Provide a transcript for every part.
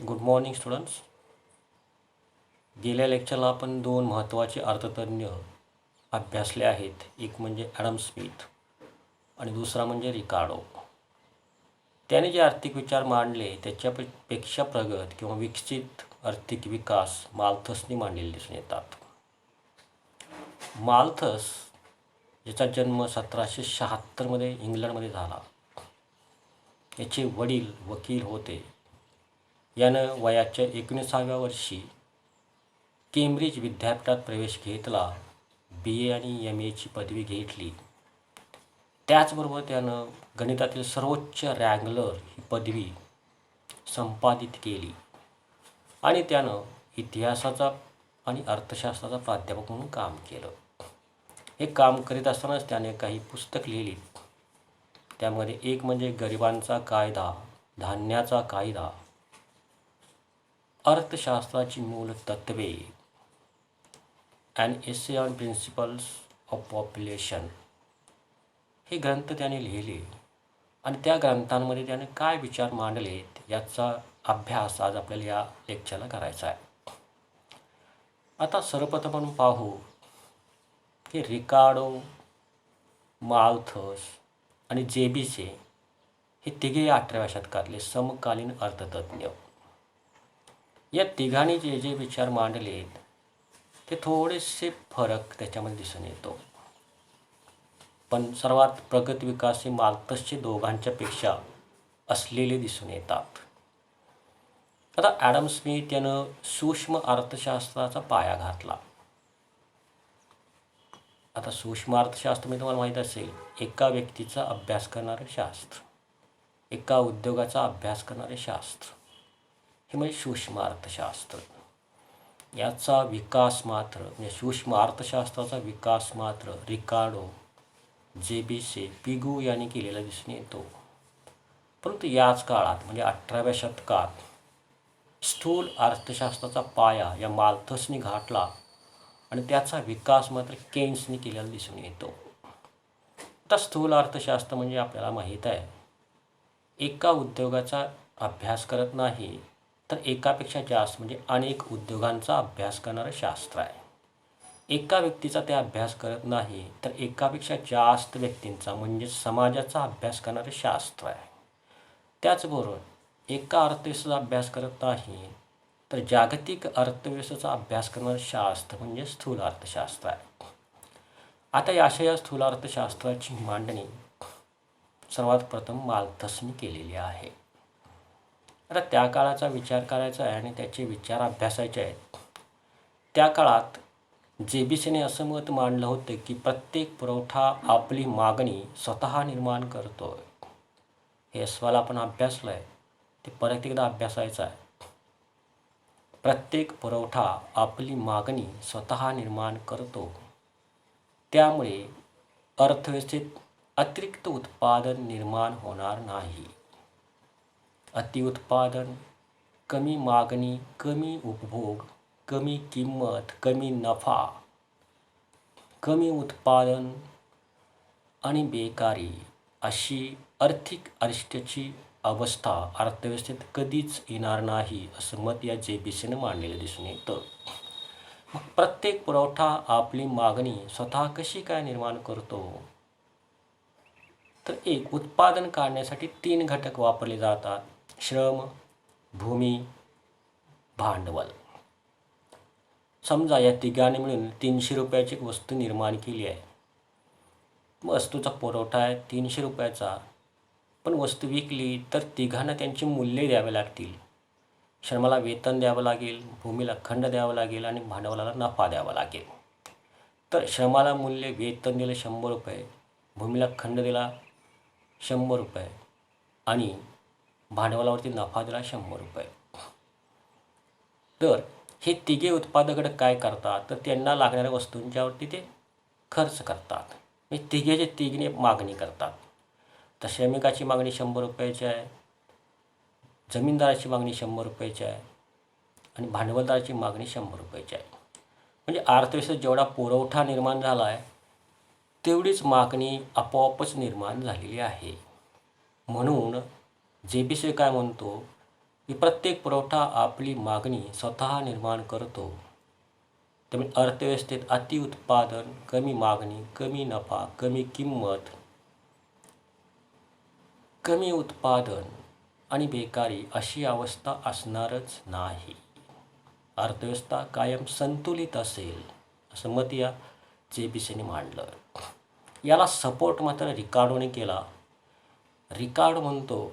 Good morning students. गेल्या लेक्चरला आपण दोन महत्त्वाचे अर्थतज्ञ अभ्यासले आहेत. एक म्हणजे ॲडम स्मिथ आणि दुसरा म्हणजे रिकार्डो. त्याने जे आर्थिक विचार मांडले त्याच्यापेक्षा प्रगत किंवा विकसित आर्थिक विकास माल्थसने मांडलेले दिसून येतात. माल्थस याचा जन्म 1776मध्ये इंग्लंडमध्ये झाला. याचे वडील वकील होते. यानं वयाच्या 19व्या वर्षी केम्ब्रिज विद्यापीठात प्रवेश घेतला. BA आणि MAची पदवी घेतली. त्याचबरोबर त्यानं गणितातील सर्वोच्च रँगलर ही पदवी संपादित केली आणि त्यानं इतिहासाचा आणि अर्थशास्त्राचा प्राध्यापक म्हणून काम केलं. हे काम करीत असतानाच त्याने काही पुस्तक लिहिली. त्यामध्ये एक म्हणजे गरिबांचा कायदा, धान्याचा कायदा, अर्थशास्त्राची मूल तत्त्वे, an essay on principles of population हे ग्रंथ त्याने लिहिले आणि त्या ग्रंथांमध्ये त्याने काय विचार मांडलेत याचा अभ्यास आज आपल्याला या लेक्चरला करायचा आहे. आता सर्वप्रथम आपण पाहू की रिकार्डो, माल्थस आणि जेबीसे हे तिघे 18व्या शतकातले समकालीन अर्थतज्ञ. या तिघांनी जे जे विचार मांडलेत ते थोडेसे फरक त्याच्यामध्ये दिसून येतो. पण सर्वात प्रगत विकास हे माल्थसचे दोघांच्यापेक्षा असलेले दिसून येतात. आता ॲडम स्मिथ यानं सूक्ष्म अर्थशास्त्राचा पाया घातला. आता सूक्ष्म अर्थशास्त्र म्हणजे तुम्हाला माहीत असेल, एका व्यक्तीचा अभ्यास करणारे शास्त्र, एका उद्योगाचा अभ्यास करणारे शास्त्र, हे म्हणजे सूक्ष्म अर्थशास्त्र. याचा विकास मात्र म्हणजे सूक्ष्म अर्थशास्त्राचा विकास मात्र रिकार्डो, जेबीसे, पिगू यांनी केलेला दिसून येतो. परंतु याच काळात म्हणजे 18व्या शतकात स्थूल अर्थशास्त्राचा पाया या माल्थसने घातला आणि त्याचा विकास मात्र केन्सने केलेला दिसून येतो. आता स्थूल अर्थशास्त्र म्हणजे आपल्याला माहीत आहे, एका उद्योगाचा अभ्यास करत नाही तर एकापेक्षा जास्त म्हणजे अनेक उद्योगांचा अभ्यास करणारं शास्त्र आहे. एका व्यक्तीचा ते अभ्यास करत नाही तर एकापेक्षा जास्त व्यक्तींचा म्हणजे समाजाचा अभ्यास करणारं शास्त्र आहे. त्याचबरोबर एका अर्थव्यवस्थेचा अभ्यास करत नाही तर जागतिक अर्थव्यवस्थेचा अभ्यास करणारं शास्त्र म्हणजे स्थूल अर्थशास्त्र आहे. आता या स्थूल अर्थशास्त्राची मांडणी सर्वात प्रथम माल्थसने केलेली आहे. आता त्या काळाचा विचार करायचा आहे आणि त्याचे विचार अभ्यासायचे आहेत. त्या काळात जेबीसेने असं मत मांडलं होतं की प्रत्येक पुरवठा आपली मागणी स्वतः निर्माण करतो. हे सवाल आपण अभ्यासलं आहे, ते परत एकदा अभ्यासायचं आहे. प्रत्येक पुरवठा आपली मागणी स्वतः निर्माण करतो. त्यामुळे अर्थव्यवस्थेत अतिरिक्त उत्पादन निर्माण होणार नाही. अतिउत्पादन, कमी मागणी, कमी उपभोग, कमी किंमत, कमी नफा, कमी उत्पादन आणि बेकारी अशी आर्थिक अरिष्टची अवस्था अर्थव्यवस्थेत कधीच येणार नाही असं मत या जेबीसेने मांडलेलं दिसून येतं. मग प्रत्येक पुरवठा आपली मागणी स्वतः कशी काय निर्माण करतो? तर एक, उत्पादन काढण्यासाठी 3 घटक वापरले जातात: श्रम, भूमी, भांडवल. समजा या तिघांनी मिळून 300 रुपयाची वस्तू निर्माण केली आहे. वस्तूचा पुरवठा आहे 300 रुपयाचा, पण वस्तू विकली तर तिघांना त्यांचे मूल्य द्यावे लागतील. श्रमाला वेतन द्यावं लागेल, भूमीला खंड द्यावं लागेल आणि भांडवलाला नफा द्यावा लागेल. तर श्रमाला मूल्य, वेतन दिलं 100 रुपये, भूमीला खंड दिला 100 रुपये आणि भांडवलावरती नफा दिला 100 रुपये. तर हे तिघे उत्पादक काय करतात तर त्यांना लागणाऱ्या वस्तूंच्यावरती ते खर्च करतात. म्हणजे तिघेचे तिघीने मागणी करतात. तर श्रमिकाची मागणी 100 रुपयाची आहे, जमीनदाराची मागणी 100 रुपयाची आहे आणि भांडवलदाराची मागणी 100 रुपयाची आहे. म्हणजे अर्थव्यवस्थेत जेवढा पुरवठा निर्माण झाला आहे तेवढीच मागणी आपोआपच निर्माण झालेली आहे. म्हणून जेबीसे काय म्हणतो की प्रत्येक पुरवठा आपली मागणी स्वतः निर्माण करतो. त्यामुळे अर्थव्यवस्थेत अतिउत्पादन, कमी मागणी, कमी नफा, कमी किंमत, कमी उत्पादन आणि बेकारी अशी अवस्था असणारच नाही. अर्थव्यवस्था कायम संतुलित असेल असं मत या JBCने मांडलं. याला सपोर्ट मात्र रिकार्डोने केला. रिकार्डो म्हणतो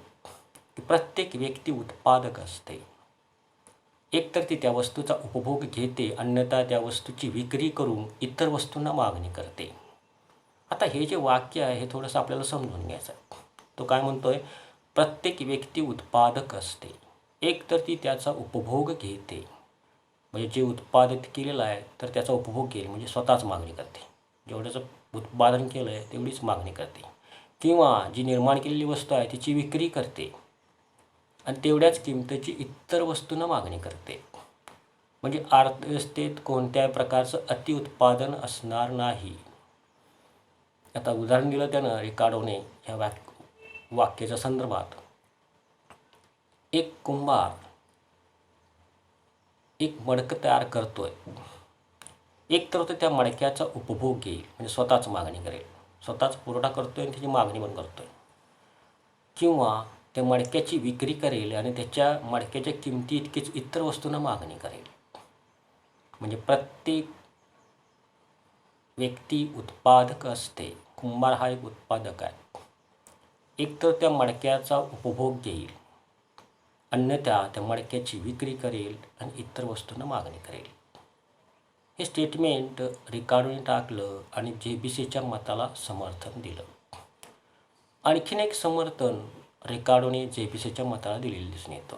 की प्रत्येक व्यक्ती उत्पादक असते. एकतर ती त्या वस्तूचा उपभोग घेते, अन्यथा त्या वस्तूची विक्री करून इतर वस्तूंना मागणी करते. आता हे जे वाक्य आहे हे थोडंसं आपल्याला समजून घ्यायचं आहे. तो काय म्हणतोय, प्रत्येक व्यक्ती उत्पादक असते. एकतर ती त्याचा उपभोग घेते, म्हणजे जे उत्पादित केलेलं आहे तर त्याचा उपभोग घेईल, म्हणजे स्वतःच मागणी करते. जेवढ्याचं उत्पादन केलं आहे तेवढीच मागणी करते. किंवा जी निर्माण केलेली वस्तू आहे तिची विक्री करते आणि तेवढ्याच किमतीची इतर वस्तूंना मागणी करते. म्हणजे अर्थव्यवस्थेत कोणत्याही प्रकारचं अतिउत्पादन असणार नाही. आता उदाहरण दिलं त्यानं रिकार्डोने ह्या वाक्याच्या संदर्भात. एक कुंभार एक मडकं तयार करतोय. एक तर तो त्या मडक्याचा उपभोग घेईल, म्हणजे स्वतःच मागणी करेल, स्वतःच पुरवठा करतोय आणि त्याची मागणी पण करतोय. किंवा त्या मडक्याची विक्री करेल आणि त्याच्या मडक्याच्या किमती इतकीच इतर वस्तूंना मागणी करेल. म्हणजे प्रत्येक व्यक्ती उत्पादक असते. कुंभार हा एक उत्पादक आहे. एकतर त्या मडक्याचा उपभोग घेईल, अन्यथा त्या मडक्याची विक्री करेल आणि इतर वस्तूंना मागणी करेल. हे स्टेटमेंट रिकार्डोने टाकलं आणि JBCच्या मताला समर्थन दिलं. आणखीन एक समर्थन रिकार्डोने JBCच्या मताला दिलेलं दिसून येतं.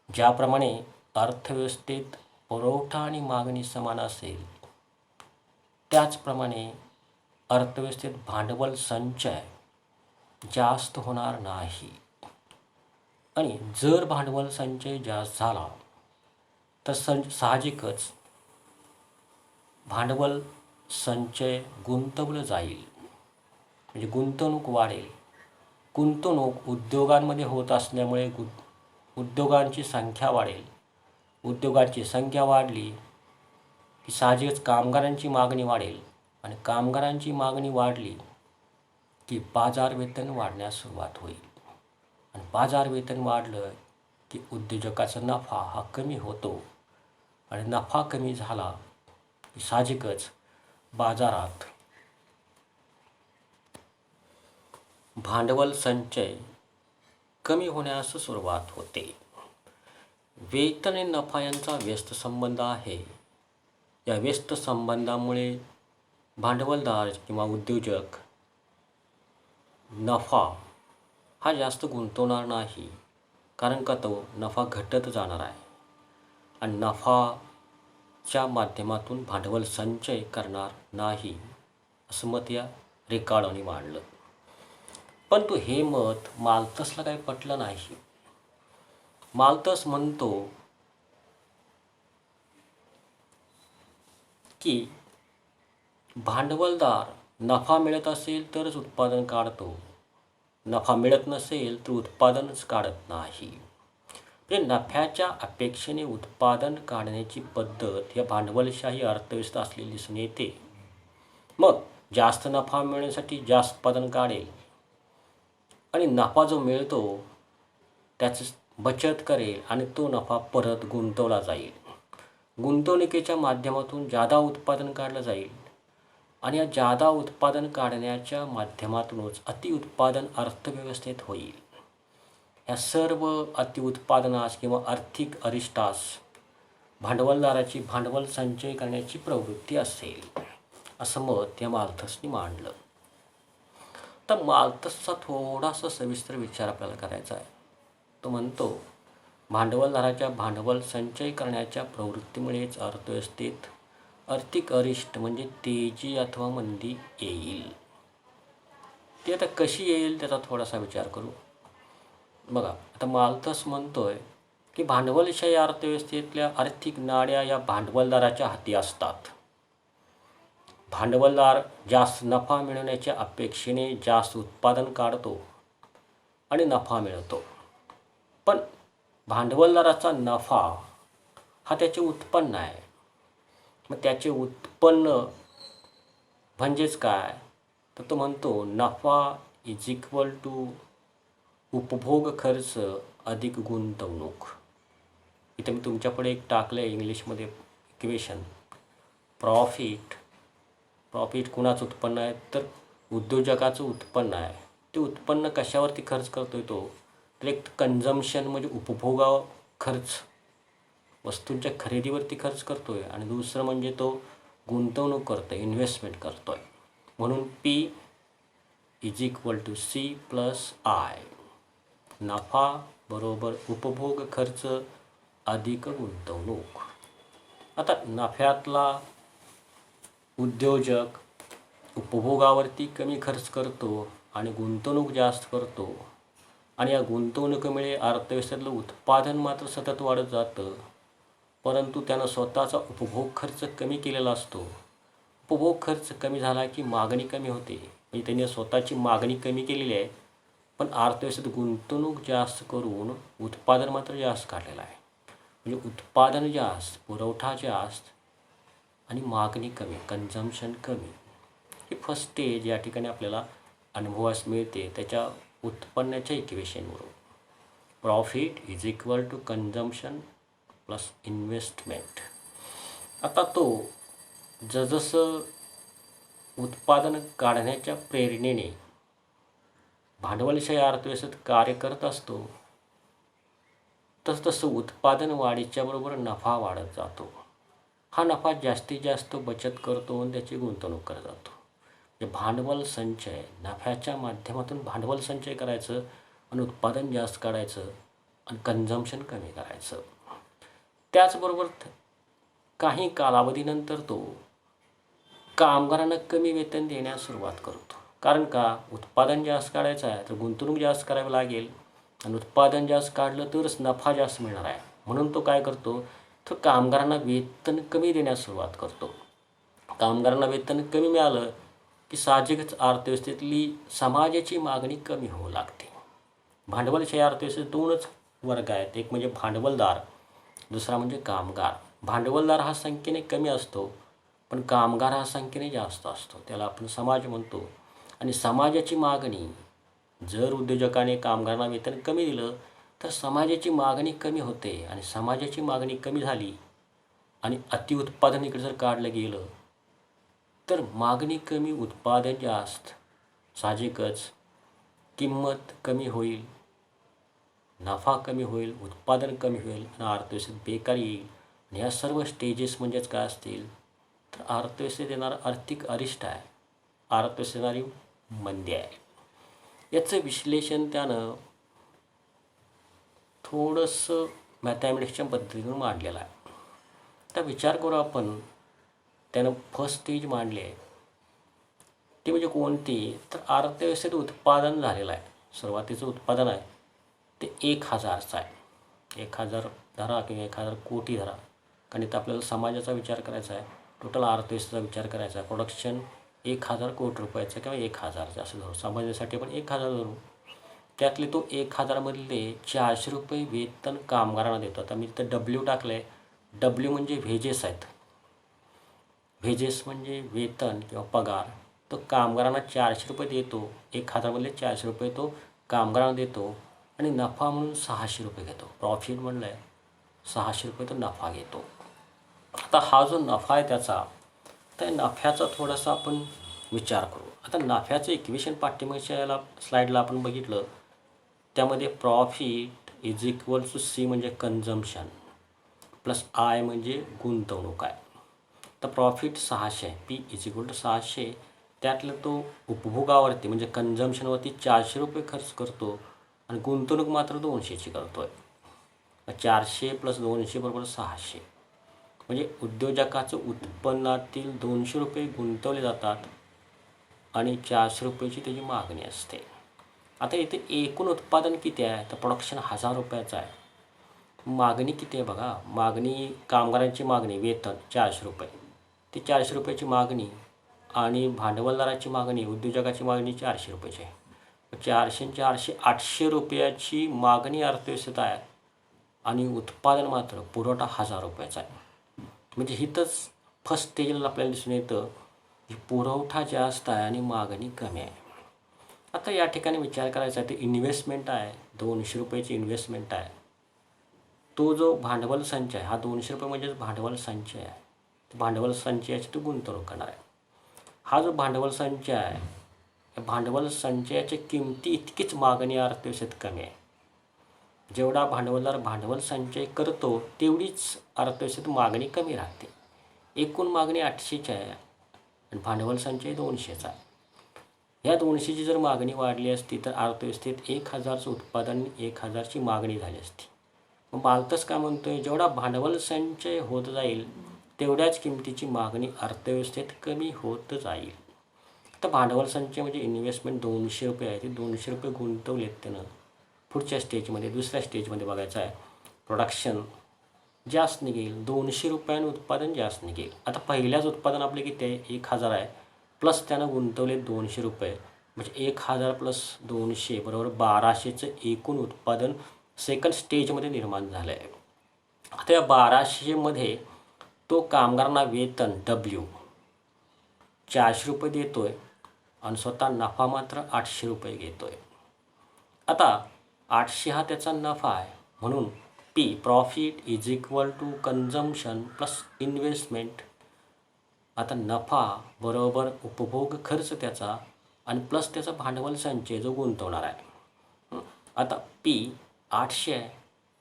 ज्याप्रमाणे अर्थव्यवस्थेत पुरवठा आणि मागणी समान असेल, त्याचप्रमाणे अर्थव्यवस्थेत भांडवल संचय जास्त होणार नाही. आणि जर भांडवल संचय जास्त झाला तर साहजिकच भांडवल संचय गुंतवलं जाईल, म्हणजे गुंतवणूक वाढेल. गुंतवणूक उद्योगांमध्ये होत असल्यामुळे उद्योगांची संख्या वाढेल. उद्योगांची संख्या वाढली की साहजिकच कामगारांची मागणी वाढेल आणि कामगारांची मागणी वाढली की बाजार वेतन वाढण्यास सुरुवात होईल. आणि बाजार वेतन वाढलं की उद्योजकाचा नफा हा कमी होतो आणि नफा कमी झाला की साहजिकच बाजारात भांडवल संचय कमी होण्यास सुरुवात होते. वेतन आणि नफा यांचा व्यस्त संबंध आहे. या व्यस्त संबंधामुळे भांडवलदार किंवा उद्योजक नफा हा जास्त गुंतवणार नाही, कारण का तो नफा घटत जाणार आहे आणि नफाच्या माध्यमातून भांडवल संचय करणार नाही असं मत या रिकार्डोने मांडलं. परंतु हे मत माल्थसला काही पटलं नाही. माल्थस म्हणतो की भांडवलदार नफा मिळत असेल तरच उत्पादन काढतो, नफा मिळत नसेल तर उत्पादनच काढत नाही. म्हणजे नफ्याच्या अपेक्षेने उत्पादन काढण्याची पद्धत या भांडवलशाही अर्थव्यवस्था असलेली दिसून येते. मग जास्त नफा मिळण्यासाठी जास्त उत्पादन काढेल आणि नफा जो मिळतो त्याची बचत करेल आणि तो नफा परत गुंतवला जाईल. गुंतवणुकीच्या माध्यमातून जादा उत्पादन काढलं जाईल आणि या जादा उत्पादन काढण्याच्या माध्यमातूनच अतिउत्पादन अर्थव्यवस्थेत होईल. या सर्व अतिउत्पादनास किंवा आर्थिक अरिष्टास भांडवलदाराची भांडवल संचय करण्याची प्रवृत्ती असेल असं मत या माल्थसने मांडलं. तर माल्थसचा थोडासा सविस्तर विचार आपल्याला करायचा आहे. तो म्हणतो, भांडवलदाराच्या भांडवल संचय करण्याच्या प्रवृत्तीमुळेच अर्थव्यवस्थेत आर्थिक अरिष्ट म्हणजे तेजी अथवा मंदी येईल. ती आता कशी येईल त्याचा थोडासा विचार करू. बघा, आता माल्थस म्हणतोय की भांडवलशाही अर्थव्यवस्थेतल्या आर्थिक नाड्या या भांडवलदाराच्या हाती असतात. भांडवलदार जास्त नफा मिळवण्याच्या अपेक्षेने जास्त उत्पादन काढतो आणि नफा मिळतो. पण भांडवलदाराचा नफा हा त्याचे उत्पन्न आहे. मग त्याचे उत्पन्न म्हणजेच काय, तर तो म्हणतो नफा इज इक्वल टू उपभोग खर्च अधिक गुंतवणूक. इथे मी तुमच्यापुढे एक टाकलं आहे इंग्लिशमध्ये इक्वेशन. प्रॉफिट कुणाचं उत्पन्न आहे, तर उद्योजकाचं उत्पन्न आहे. ते उत्पन्न कशावरती खर्च करतोय तो, तर एक कन्झम्शन म्हणजे उपभोगा खर्च, वस्तूंच्या खरेदीवरती खर्च करतोय, आणि दुसरं म्हणजे तो गुंतवणूक करतोय, इन्व्हेस्टमेंट करतोय. म्हणून P is equal to C+I. नफा बरोबर उपभोग खर्च अधिक गुंतवणूक. आता नफ्यातला उद्योजक उपभोगावरती कमी खर्च करतो आणि गुंतवणूक जास्त करतो, आणि या गुंतवणुकीमुळे अर्थव्यवस्थेतलं उत्पादन मात्र सतत वाढत जातं, परंतु त्यानं स्वतःचा उपभोग खर्च कमी केलेला असतो. उपभोग खर्च कमी झाला की मागणी कमी होते. म्हणजे त्यांनी स्वतःची मागणी कमी केलेली आहे, पण अर्थव्यवस्थेत गुंतवणूक जास्त करून उत्पादन मात्र जास्त काढलेलं आहे. म्हणजे उत्पादन जास्त, पुरवठा जास्त आणि मागणी कमी, कन्झम्शन कमी. ही फर्स्ट स्टेज या ठिकाणी आपल्याला अनुभवास मिळते त्याच्या उत्पन्नाच्या इक्वेशनवरून. Profit is equal to consumption plus investment. आता तो जसं उत्पादन काढण्याच्या प्रेरणेने भांडवलशाही अर्थव्यवस्थेत कार्य करत असतो, तसं उत्पादन वाढीच्या बरोबर नफा वाढत जातो. हा नफा जास्तीत जास्त बचत करतो आणि त्याची गुंतवणूक करत जातो. म्हणजे भांडवल संचय, नफ्याच्या माध्यमातून भांडवल संचय करायचं आणि उत्पादन जास्त काढायचं आणि कन्झम्शन कमी करायचं. त्याचबरोबर काही कालावधीनंतर तो कामगारांना कमी वेतन देण्यास सुरुवात करतो. कारण का, उत्पादन जास्त काढायचं आहे तर गुंतवणूक जास्त करावी लागेल, आणि उत्पादन जास्त काढलं तरच नफा जास्त मिळणार आहे. म्हणून तो काय करतो, तो कामगारांना वेतन कमी देण्यास सुरुवात करतो. कामगारांना वेतन कमी मिळालं की साहजिकच अर्थव्यवस्थेतली समाजाची मागणी कमी होऊ लागते. भांडवलशाही अर्थव्यवस्थेत दोनच वर्ग आहेत, एक म्हणजे भांडवलदार, दुसरा म्हणजे कामगार. भांडवलदार हा संख्येने कमी असतो, पण कामगार हा संख्येने जास्त असतो. त्याला आपण समाज म्हणतो. आणि समाजाची मागणी, जर उद्योजकाने कामगारांना वेतन कमी दिलं तर समाजाची मागणी कमी होते, आणि समाजाची मागणी कमी झाली आणि अतिउत्पादन इकडे जर काढलं गेलं तर मागणी कमी, उत्पादन जास्त, साहजिकच किंमत कमी होईल, नफा कमी होईल, उत्पादन कमी होईल आणि अर्थव्यवस्थेत बेकारी येईल. आणि ह्या सर्व स्टेजेस म्हणजेच काय असतील, तर अर्थव्यवस्थेत येणारं आर्थिक अरिष्ट आहे, अर्थव्यवस्थेत येणारी मंदी आहे. याचं विश्लेषण त्यानं थोडंसं मॅथमॅटिक्सच्या पद्धतीनं मांडलेलं आहे. आता विचार करू आपण, त्यानं फर्स्ट स्टेज मांडली आहे ती म्हणजे कोणती, तर अर्थव्यवस्थेत उत्पादन झालेलं आहे. सुरुवातीचं उत्पादन आहे ते 1000चं आहे. 1000 धरा किंवा 1000 कोटी धरा, कारण इथं आपल्याला समाजाचा विचार करायचा आहे, टोटल अर्थव्यवस्थेचा विचार करायचा आहे. प्रोडक्शन 1000 कोटी रुपयाचं किंवा 1000चं असं धरू, समाजासाठी आपण 1000 धरू. त्यातले तो 1000मधले 400 रुपये वेतन कामगारांना देतो. आता मी इथं W टाकलं आहे. W म्हणजे व्हेजेस आहेत. व्हेजेस म्हणजे वेतन किंवा पगार. तो कामगारांना 400 रुपये देतो. 1000मधले 400 रुपये तो कामगारांना देतो, आणि नफा म्हणून 600 रुपये घेतो. प्रॉफिट म्हणलं आहे 600 रुपये तो नफा घेतो. आता हा जो नफा आहे त्याचा, तर नफ्याचा थोडासा आपण विचार करू. आता नफ्याचं इक्वेशन पाठीमागच्या याला स्लाईडला आपण बघितलं, त्यामध्ये profit is equal to C म्हणजे कन्झम्शन प्लस I म्हणजे गुंतवणूक आहे. तर प्रॉफिट 600 आहे, P इज इक्वल टू 600. त्यातलं तो उपभोगावरती म्हणजे कन्झम्शनवरती 400 रुपये खर्च करतो, आणि गुंतवणूक मात्र 200ची करतो आहे. 400 + 200 = 600. म्हणजे उद्योजकाचं उत्पन्नातील 200 रुपये गुंतवले जातात आणि 400 रुपयाची त्याची मागणी असते. आता इथे एकूण उत्पादन किती आहे, तर प्रोडक्शन 1000 रुपयाचं आहे. मागणी किती आहे बघा, मागणी कामगारांची मागणी वेतन 400 रुपये, ती 400 रुपयाची मागणी, आणि भांडवलदाराची मागणी, उद्योजकाची मागणी 400 रुपयाची आहे. 400 400 800 रुपयाची मागणी अर्थव्यवस्थेत आहे आणि उत्पादन मात्र पुरवठा 1000 रुपयाचा आहे. म्हणजे हिथंच फर्स्ट स्टेजला आपल्याला दिसून येतं की पुरवठा जास्त आहे आणि मागणी कमी आहे. आता या ठिकाणी विचार करायचा आहे, ते इन्व्हेस्टमेंट आहे, 200 रुपयाची इन्व्हेस्टमेंट आहे. तो जो भांडवल संच आहे, हा 200 रुपये म्हणजेच भांडवल संचय आहे. भांडवल संचयाची तो गुंतवणूक करणार आहे. हा जो भांडवल संच आहे, या भांडवल संचयाची किमती इतकीच मागणी अर्थव्यवस्थेत कमी आहे. जेवढा भांडवलदार भांडवल संचय करतो तेवढीच अर्थव्यवस्थेत मागणी कमी राहते. एकूण मागणी 800ची आहे आणि भांडवल संचय 200चा आहे. या 200ची जर मागणी वाढली असती तर अर्थव्यवस्थेत 1000चं उत्पादन 1000ची मागणी झाली असती. मग मालतच काय म्हणतोय, जेवढा भांडवल संचय होत जाईल तेवढ्याच किमतीची मागणी अर्थव्यवस्थेत कमी होत जाईल. तर भांडवल संचय म्हणजे इन्व्हेस्टमेंट 200 रुपये आहे, ते 200 रुपये गुंतवलेत त्यानं पुढच्या स्टेजमध्ये, दुसऱ्या स्टेजमध्ये बघायचं आहे. प्रोडक्शन जास्त निघेल, 200 रुपयानं उत्पादन जास्त निघेल. आता पहिल्याच उत्पादन आपले किती आहे, 1000 आहे, प्लस त्यानं गुंतवले 200 रुपये, म्हणजे 1000 प्लस 200 बरोबर 1200चं एकूण उत्पादन सेकंड स्टेजमध्ये निर्माण झालं आहे. आता या 1200मध्ये तो कामगारांना वेतन W 400 रुपये देतो आहे आणि स्वतः नफा मात्र 800 रुपये घेतो आहे. आता 800 हा त्याचा नफा आहे, म्हणून P profit is equal to consumption plus investment. आता नफा बरोबर उपभोग खर्च त्याचा आणि प्लस त्याचा भांडवल संचय जो गुंतवणार आहे. आता P 800 आहे,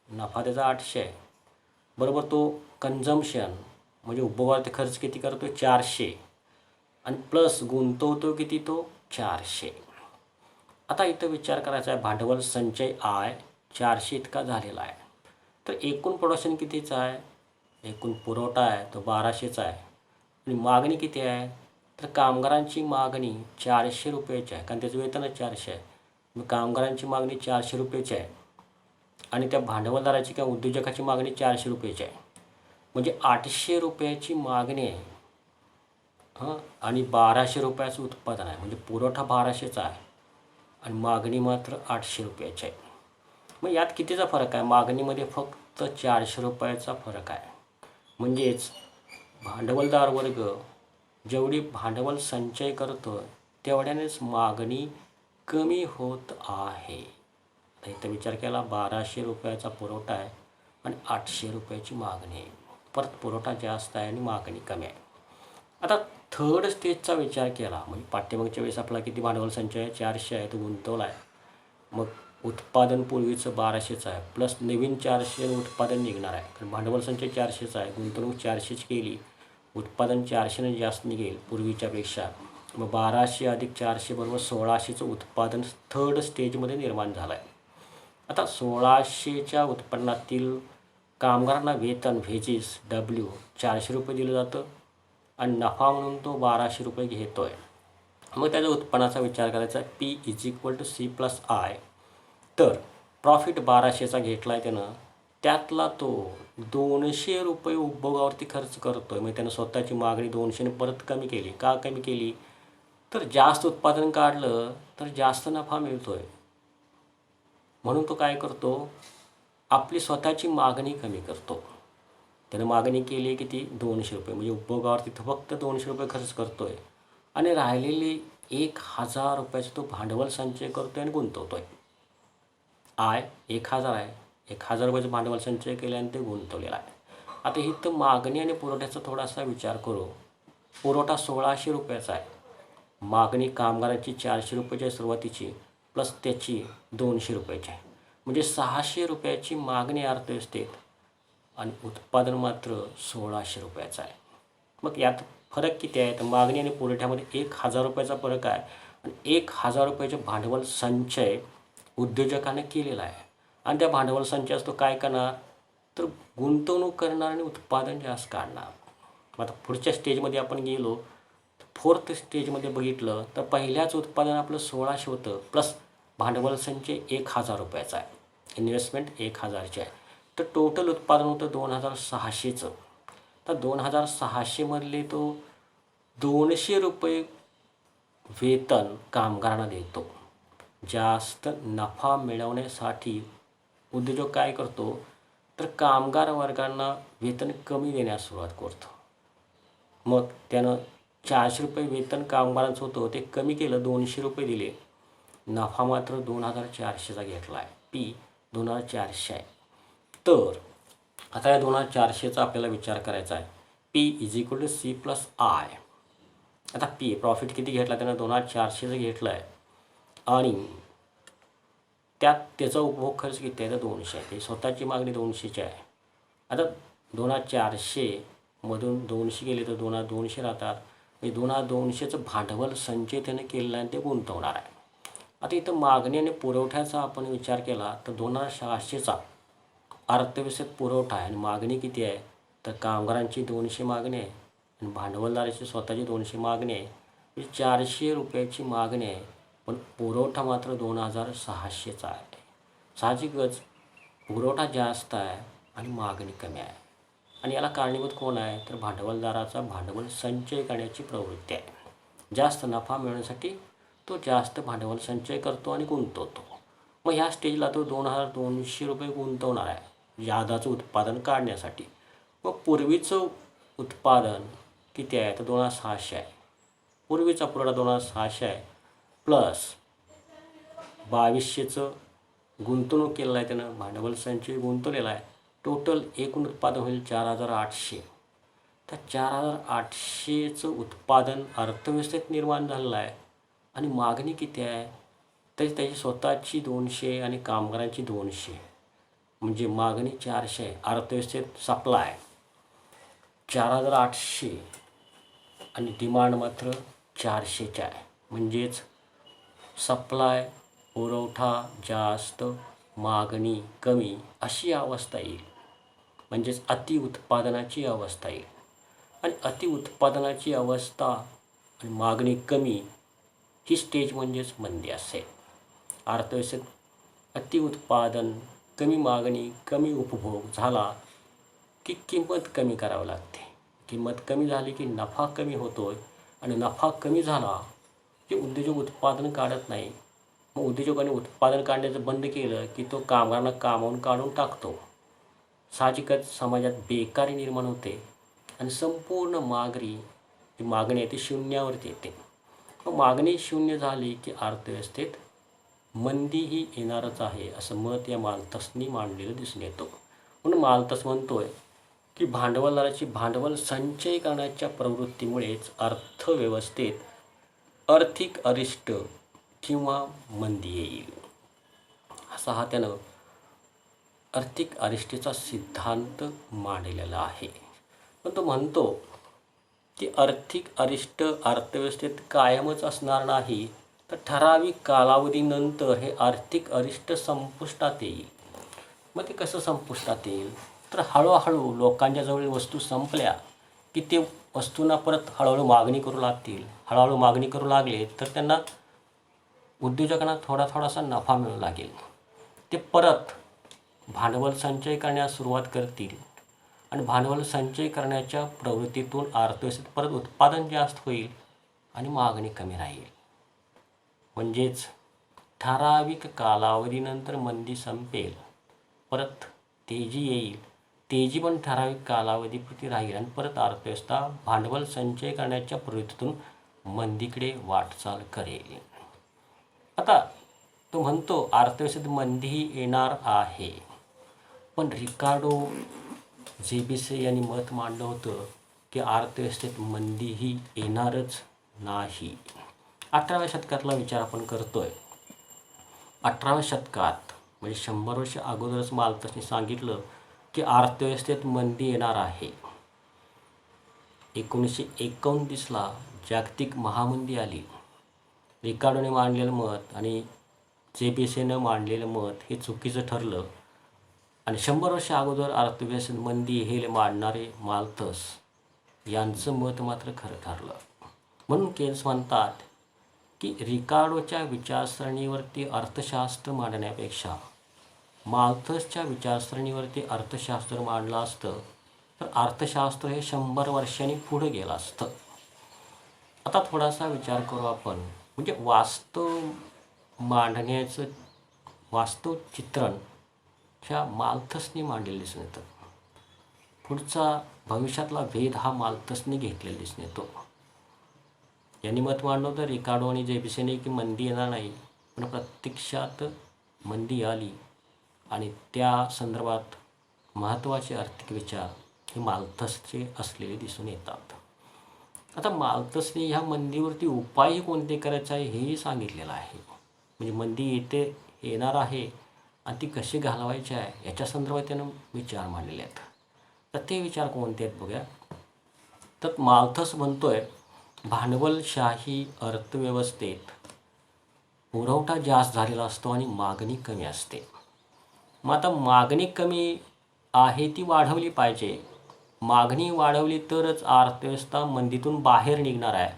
नफा त्याचा 800 आहे, बरोबर तो कन्झम्शन म्हणजे उपभोगावरती खर्च किती करतो, 400 आणि प्लस गुंतवतो किती, तो 400. आता इथं विचार करायचा आहे, भांडवल संचय 400 इतका झालेला आहे, तर एकूण प्रोडक्शन कितीचं आहे, एकूण पुरवठा आहे तो 1200चा आहे आणि मागणी किती आहे, तर कामगारांची मागणी 400 रुपयाची आहे, कारण त्याचं वेतनच 400 आहे. मग कामगारांची मागणी 400 रुपयाची आहे आणि त्या भांडवलदाराची किंवा उद्योजकाची मागणी 400 रुपयाची आहे, म्हणजे 800 रुपयाची मागणी आहे आणि 1200 रुपयाचं उत्पादन आहे. म्हणजे पुरवठा 1200चा आहे आणि मागणी मात्र 800 रुपयाची आहे. मग यात कितीचा फरक आहे, मागणीमध्ये फक्त 400 रुपयाचा फरक आहे. म्हणजेच भांडवलदार वर्ग जेवढी भांडवल संचय करतो तेवढ्यानेच मागणी कमी होत आहे. आता इथं विचार केला, 1200 रुपयाचा पुरवठा आहे आणि 800 रुपयाची मागणी आहे. परत पुरवठा जास्त आहे आणि मागणी कमी आहे. आता थर्ड स्टेजचा विचार केला, म्हणजे पाठ्यमागच्या वेळेस आपला किती भांडवल संचय आहे, 400 आहे, तो गुंतवला आहे. मग उत्पादन पूर्वीचं 1200चं आहे, प्लस नवीन 400 उत्पादन निघणार आहे, कारण भांडवल संचय 400चा आहे, गुंतवणूक 400ची केली, उत्पादन 400ने जास्त निघेल पूर्वीच्यापेक्षा. मग 1200 अधिक 400 बरोबर 1600चं उत्पादन थर्ड स्टेजमध्ये निर्माण झालं आहे. आता 1600च्या उत्पन्नातील कामगारांना वेतन व्हेजेस W 400 रुपये दिलं जातं आणि नफा म्हणून तो 1200 रुपये घेतो आहे. मग त्याच्या उत्पन्नाचा विचार करायचा, P is equal to C plus I. तर प्रॉफिट 1200चा घेतला आहे त्यानं, त्यातला तो 200 रुपये उपभोगावरती खर्च करतो आहे. मग त्यानं स्वतःची मागणी 200ने परत कमी केली. का कमी केली, तर जास्त उत्पादन काढलं तर जास्त नफा मिळतो आहे, म्हणून तो काय करतो, आपली स्वतःची मागणी कमी करतो. त्यानं मागणी केली किती, 200 रुपये, म्हणजे उपभोगावरती फक्त 200 रुपये खर्च करतो आहे आणि राहिलेले 1000 रुपयाचं तो भांडवल संचय करतो आहे आणि गुंतवतो आहे. 1000 आहे, 1000 रुपयाचं भांडवल संचय केले आणि ते गुंतवलेलं आहे. आता इथं मागणी आणि पुरवठ्याचा थोडासा विचार करू. पुरवठा 1600 रुपयाचा आहे, मागणी कामगाराची 400 रुपयाची आहे सुरुवातीची, प्लस त्याची 200 रुपयाची आहे, म्हणजे 600 रुपयाची मागणी अर्थव्यवस्थेत आणि उत्पादन मात्र 1600 रुपयाचं आहे. मग यात फरक किती आहे, तर मागणी आणि पुरवठ्यामध्ये 1000 रुपयाचा फरक आहे आणि 1000 रुपयाचे भांडवल संचय उद्योजकाने केलेला आहे आणि त्या भांडवल संचयास तो काय करणार, तर गुंतवणूक करणार आणि उत्पादन जास्त काढणार. आता पुढच्या स्टेजमध्ये आपण गेलो, फोर्थ स्टेजमध्ये बघितलं तर पहिल्याच उत्पादन आपलं 1600 होतं, प्लस भांडवल संचय 1000 रुपयाचा आहे, इन्व्हेस्टमेंट 1000ची आहे, तर टोटल उत्पादन होतं 2600चं. तर 2600मधले तो 200 रुपये वेतन कामगारांना देतो जास्त नफा मिळवण्यासाठी उद्योजक काय करतो, तर कामगार वर्गांना वेतन कमी देण्यास सुरुवात करतो. मग त्यानं 400 रुपये वेतन कामगारांचं होतं, ते कमी केलं, 200 रुपये दिले. नफा मात्र 2400चा घेतला आहे. पी 2400 आहे. तर आता या 2400चा आपल्याला विचार करायचा आहे. P is equal to C plus I. आता पी प्रॉफिट किती घेतला त्यानं, 2400चं घेतलं आहे आणि त्यात त्याचा उपभोग खर्च किती आहे, तर 200 आहे. त्याची स्वतःची मागणी 200ची आहे. आता 2400मधून 200 गेले तर 2200 राहतात. म्हणजे 2200चं भांडवल संचय त्याने केलेलं आहे आणि ते गुंतवणार आहे. आता इथं मागणी आणि पुरवठ्याचा आपण विचार केला तर 2600चा अर्थव्यवस्थेत पुरवठा आहे आणि मागणी किती आहे, तर कामगारांची 200 मागणी आहे आणि भांडवलदाराची स्वतःची 200 मागणी आहे. म्हणजे 400 रुपयाची मागणी आहे, पण पुरवठा मात्र 2600चा आहे. साहजिकच पुरवठा जास्त आहे आणि मागणी कमी आहे. आणि याला कारणीभूत कोण आहे, तर भांडवलदाराचा भांडवल संचय करण्याची प्रवृत्ती आहे. जास्त नफा मिळवण्यासाठी तो जास्त भांडवल संचय करतो आणि गुंतवतो. मग ह्या स्टेजला तो 2200 रुपये गुंतवणार आहे यादाचं उत्पादन काढण्यासाठी. मग पूर्वीचं उत्पादन किती आहे, तर 2600 आहे. पूर्वीचा पुरवठा 2600 आहे प्लस 2200चं गुंतवणूक केलेलं आहे त्यानं, भांडवल संचय गुंतवलेला आहे. टोटल एकूण उत्पादन होईल 4800. तर 4800चं उत्पादन अर्थव्यवस्थेत निर्माण झालेलं आहे आणि मागणी किती आहे, तर त्याची स्वतःची 200 आणि कामगारांची 200. म्हणजे मागणी 400 आहे, अर्थव्यवस्थेत सप्लाय 4800 आणि डिमांड मात्र 400च्या आहे. म्हणजेच सप्लाय पुरवठा जास्त मागणी कमी अशी अवस्था येईल. म्हणजेच अतिउत्पादनाची अवस्था येईल. आणि अतिउत्पादनाची अवस्था आणि मागणी कमी ही स्टेज म्हणजेच मंदी असेल. अर्थव्यवस्थेत अतिउत्पादन, कमी मागणी, कमी उपभोग झाला की किंमत कमी करावी लागते. किंमत कमी झाली की नफा कमी होतोय आणि नफा कमी झाला की उद्योजक उत्पादन काढत नाही. मग उद्योजकाने उत्पादन काढण्याचं बंद केलं की तो कामगारांना कामावून काढून टाकतो. साहजिकच समाजात बेकारी निर्माण होते आणि संपूर्ण मागणी आहे ती शून्यावरती येते. मग मागणी शून्य झाली की अर्थव्यवस्थेत मंदीही येणारच आहे असं मत या माल्थसनी मांडलेलं दिसून येतो. म्हणून माल्थस म्हणतोय की भांडवलदाराची भांडवल संचय करण्याच्या प्रवृत्तीमुळेच अर्थव्यवस्थेत आर्थिक अरिष्ट किंवा मंदी येईल. असा हा त्यानं आर्थिक अरिष्टीचा सिद्धांत मांडलेला आहे. पण तो म्हणतो की आर्थिक अरिष्ट अर्थव्यवस्थेत कायमच असणार नाही, तर ठराविक कालावधीनंतर हे आर्थिक अरिष्ट संपुष्टात येईल. मग ते कसं संपुष्टात येईल, तर हळूहळू लोकांच्या जवळ वस्तू संपल्या की ते वस्तूंना परत हळूहळू मागणी करू लागतील. हळूहळू मागणी करू लागले तर त्यांना उद्योजकांना थोडासा नफा मिळू लागेल. ते परत भांडवल संचय करण्यास सुरुवात करतील आणि भांडवल संचय करण्याच्या प्रवृत्तीतून अर्थव्यवस्थेत परत उत्पादन जास्त होईल आणि मागणी कमी राहील. म्हणजेच ठराविक कालावधीनंतर मंदी संपेल, परत तेजी येईल. तेजी पण ठराविक कालावधीपुरती राहील आणि परत अर्थव्यवस्था भांडवल संचय करण्याच्या प्रवृत्तीतून मंदीकडे वाटचाल करेल. आता तो म्हणतो अर्थव्यवस्थेत मंदीही येणार आहे, पण रिकार्डो जेबीसे यांनी मत मांडलं होतं की अर्थव्यवस्थेत मंदीही येणारच नाही. 18व्या शतकातला विचार आपण करतोय. 18व्या शतकात म्हणजे 100 वर्ष अगोदरच माल्थसने सांगितलं की अर्थव्यवस्थेत मंदी येणार आहे. 1929ला जागतिक महामंदी आली. रिकार्डोने मांडलेलं मत आणि जेबीसेनं मांडलेलं मत हे चुकीचं ठरलं आणि 100 वर्ष अगोदर अर्थव्यवस्थेत मंदी हे मांडणारे माल्थस यांचं मत मात्र खरं ठरलं. म्हणून केन्स म्हणतात की रिकार्डोच्या विचारसरणीवरती अर्थशास्त्र मांडण्यापेक्षा माल्थसच्या विचारसरणीवरती अर्थशास्त्र मांडलं असतं तर अर्थशास्त्र हे 100 वर्षांनी पुढे गेलं असतं. आता थोडासा विचार करू आपण. म्हणजे मांडण्याचं वास्तव चित्रण ह्या माल्थसने मांडलेलं दिसून येतं. पुढचा भविष्यातला भेद हा माल्थसने घेतलेला दिसून येतो. यांनी मत मांडलं होतं रिकार्डो आणि जेबिसेने की मंदी येणार नाही, पण प्रत्यक्षात मंदी आली आणि त्या संदर्भात महत्त्वाचे आर्थिक विचार हे माल्थसचे असलेले दिसून येतात. आता माल्थसने ह्या मंदीवरती उपायही कोणते करायचे आहे हेही सांगितलेलं आहे. म्हणजे मंदी येणार आहे आणि ती कशी घालवायची आहे याच्या संदर्भात त्यानं विचार मांडलेले आहेत. तर ते विचार कोणते आहेत बघूया. तर माल्थस म्हणतोय भांडवलशाही अर्थव्यवस्थेत पुरवठा जास्त झालेला असतो आणि मागणी कमी असते. मग आता मागणी कमी आहे ती वाढवली पाहिजे. मागणी वाढवली तरच अर्थव्यवस्था मंदीतून बाहेर निघणार आहे.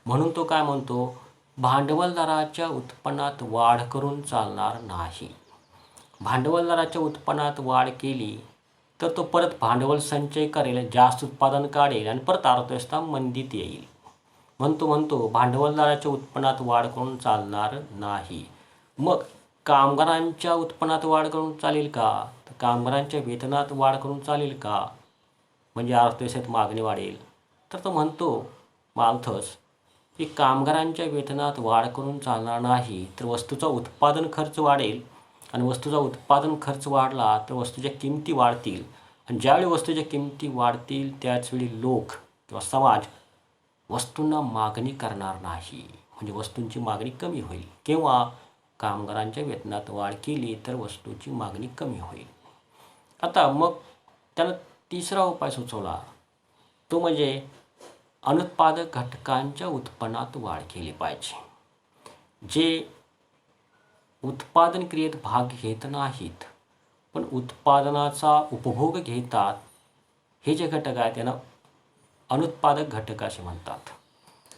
म्हणून तो काय म्हणतो, भांडवलदाराच्या उत्पन्नात वाढ करून चालणार नाही. भांडवलदाराच्या उत्पन्नात वाढ केली तर तो परत भांडवल संचय करेल, जास्त उत्पादन काढेल आणि परत अर्थव्यवस्था मंदीत येईल. म्हणतो भांडवलदाराच्या उत्पन्नात वाढ करून चालणार नाही. मग कामगारांच्या उत्पन्नात वाढ करून चालेल का? तर कामगारांच्या वेतनात वाढ करून चालेल का? म्हणजे अर्थव्यवस्थेत मागणी वाढेल. तर तो म्हणतो माल्थस की कामगारांच्या वेतनात वाढ करून चालणार नाही, तर वस्तूचा उत्पादन खर्च वाढेल आणि वस्तूचा उत्पादन खर्च वाढला तर वस्तूच्या किमती वाढतील आणि ज्यावेळी वस्तूच्या किमती वाढतील त्याचवेळी लोक किंवा समाज वस्तूंना मागणी करणार नाही. म्हणजे वस्तूंची मागणी कमी होईल. किंवा कामगारांच्या वेतनात वाढ केली तर वस्तूची मागणी कमी होईल. आता मग त्यानं तिसरा उपाय सुचवला, तो म्हणजे अनुत्पादक घटकांच्या उत्पन्नात वाढ केली पाहिजे. जे उत्पादन क्रियेत भाग घेत नाहीत पण उत्पादनाचा उपभोग घेतात, हे जे घटक आहेत त्यांना अनुत्पादक घटक असे म्हणतात.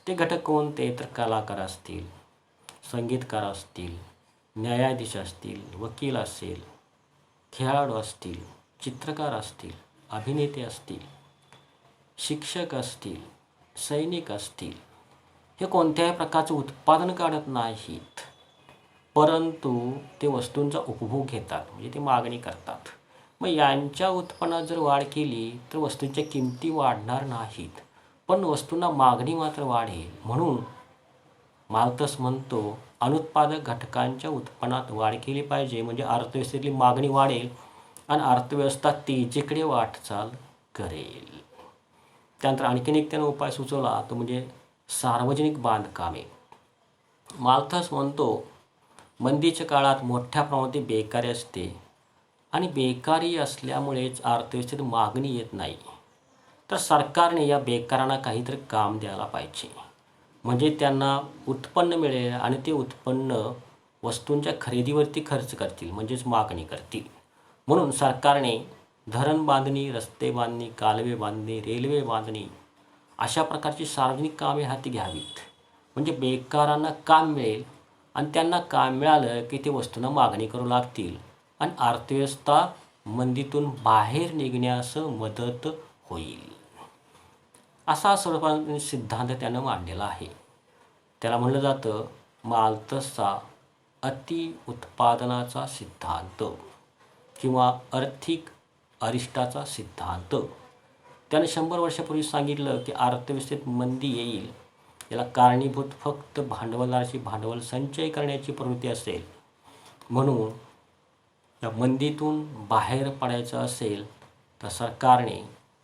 ते घटक कोणते? तर कलाकार असतील, संगीतकार असतील, न्यायाधीश असतील, वकील असेल, खेळाडू असतील, चित्रकार असतील, अभिनेते असतील, शिक्षक असतील, सैनिक असतील. हे कोणत्याही प्रकारचं उत्पादन काढत नाहीत परंतु ते वस्तूंचा उपभोग घेतात, म्हणजे ते मागणी करतात. मग यांच्या उत्पन्नात जर वाढ केली तर वस्तूंच्या किमती वाढणार नाहीत पण वस्तूंना मागणी मात्र वाढेल. म्हणून माल्थस म्हणतो अनुत्पादक घटकांच्या उत्पन्नात वाढ केली पाहिजे, म्हणजे अर्थव्यवस्थेतली मागणी वाढेल आणि अर्थव्यवस्था तेजीकडे वाटचाल करेल. त्यानंतर आणखीन एक त्यानं उपाय सुचवला, तो म्हणजे सार्वजनिक बांधकामे. माल्थस म्हणतो मंदीच्या काळात मोठ्या प्रमाणात बेकारी असते आणि बेकारी असल्यामुळेच अर्थव्यवस्थेत मागणी येत नाही. तर सरकारने या बेकारांना काहीतरी काम द्यायला पाहिजे, म्हणजे त्यांना उत्पन्न मिळेल आणि ते उत्पन्न वस्तूंच्या खरेदीवरती खर्च करतील, म्हणजेच मागणी करतील. म्हणून सरकारने धरण बांधणी, रस्ते बांधणी, कालवे बांधणी, रेल्वे बांधणी अशा प्रकारची सार्वजनिक कामे हाती घ्यावीत. म्हणजे बेकारांना काम मिळेल आणि त्यांना काम मिळालं की ते वस्तूंना मागणी करू लागतील आणि अर्थव्यवस्था मंदीतून बाहेर निघण्यास मदत होईल. असा सर्वसाधारण सिद्धांत त्यानं मांडलेला आहे. त्याला म्हणलं जातं माल्थसचा अति उत्पादनाचा सिद्धांत किंवा आर्थिक अरिष्टाचा सिद्धांत. त्याने 100 वर्षापूर्वी सांगितलं की अर्थव्यवस्थेत मंदी येईल, याला कारणीभूत फक्त भांडवलदाराची भांडवल संचय करण्याची प्रवृत्ती असेल. म्हणून या मंदीतून बाहेर पडायचं असेल तर सरकारने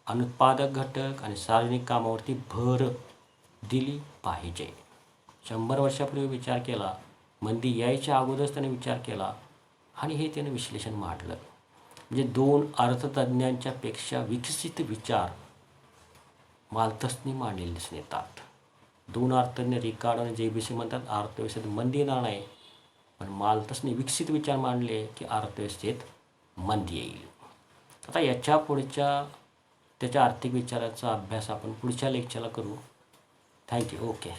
अनुत्पादक घटक आणि सार्वजनिक कामावरती भर दिली पाहिजे. 100 वर्षापूर्वी विचार केला, मंदी यायच्या अगोदरच त्याने विचार केला आणि हे त्याने विश्लेषण मांडलं. म्हणजे 2 अर्थतज्ञांच्या पेक्षा विकसित विचार माल्थसने मांडलेले दिसून येतात. 2 अर्थतज्ञ रिकार्डो आणि जेबिसे म्हणतात अर्थव्यवस्थेत मंदी येणार नाही, पण माल्थसने विकसित विचार मांडले की अर्थव्यवस्थेत मंदी येईल. आता याच्या पुढच्या त्याच्या आर्थिक विचाराचा अभ्यास आपण पुढच्या लेक्चरला करू. थँक्यू. ओके.